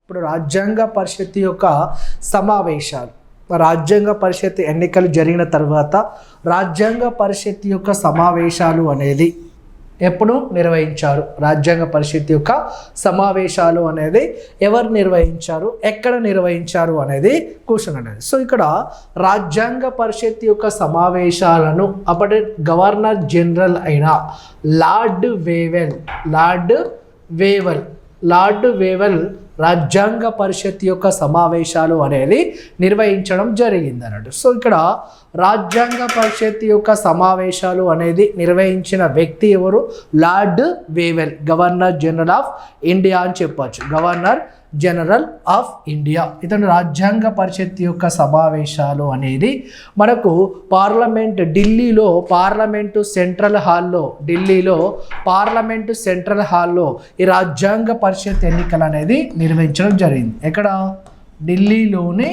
ఇప్పుడు రాజ్యాంగ పరిషత్ యొక్క సమావేశాలు, రాజ్యాంగ పరిషత్ ఎన్నికలు జరిగిన తర్వాత రాజ్యాంగ పరిషత్ యొక్క సమావేశాలు అనేది ఎప్పుడు నిర్వహించారు? రాజ్యాంగ పరిషత్ యొక్క సమావేశాలు అనేది ఎవరు నిర్వహించారు, ఎక్కడ నిర్వహించారు అనేది క్వశ్చన్ అనేది. సో ఇక్కడ రాజ్యాంగ పరిషత్ యొక్క సమావేశాలను అప్పటి గవర్నర్ జనరల్ అయిన లార్డ్ వేవెల్ రాజ్యాంగ పరిషత్ యొక్క సమావేశాలు అనేది నిర్వహించడం జరిగింది అన్నట్టు. సో ఇక్కడ రాజ్యాంగ పరిషత్ యొక్క సమావేశాలు అనేది నిర్వహించిన వ్యక్తి ఎవరు? Lord Wavell, governor general of India అని చెప్పచ్చు. గవర్నర్ జనరల్ ఆఫ్ ఇండియా ఇతను రాజ్యాంగ పరిషత్ యొక్క సమావేశాలు అనేది మనకు ఢిల్లీలో పార్లమెంటు సెంట్రల్ హాల్లో ఈ రాజ్యాంగ పరిషత్ ఎన్నికలు అనేది నిర్వహించడం జరిగింది. ఎక్కడ? ఢిల్లీలోని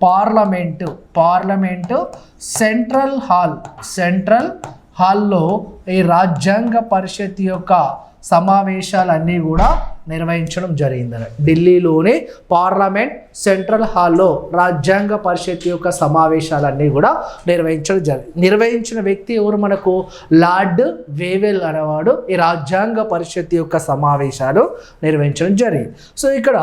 పార్లమెంటు సెంట్రల్ హాల్లో ఈ రాజ్యాంగ పరిషత్ యొక్క సమావేశాలన్నీ కూడా నిర్వహించడం జరిగింది. ఢిల్లీలోని పార్లమెంట్ సెంట్రల్ హాల్లో రాజ్యాంగ పరిషత్ యొక్క సమావేశాలన్నీ కూడా నిర్వహించడం జరిగింది. నిర్వహించిన వ్యక్తి ఎవరు? మనకు లార్డ్ వేవెల్ అనేవాడు ఈ రాజ్యాంగ పరిషత్ యొక్క సమావేశాలు నిర్వహించడం జరిగింది. సో ఇక్కడ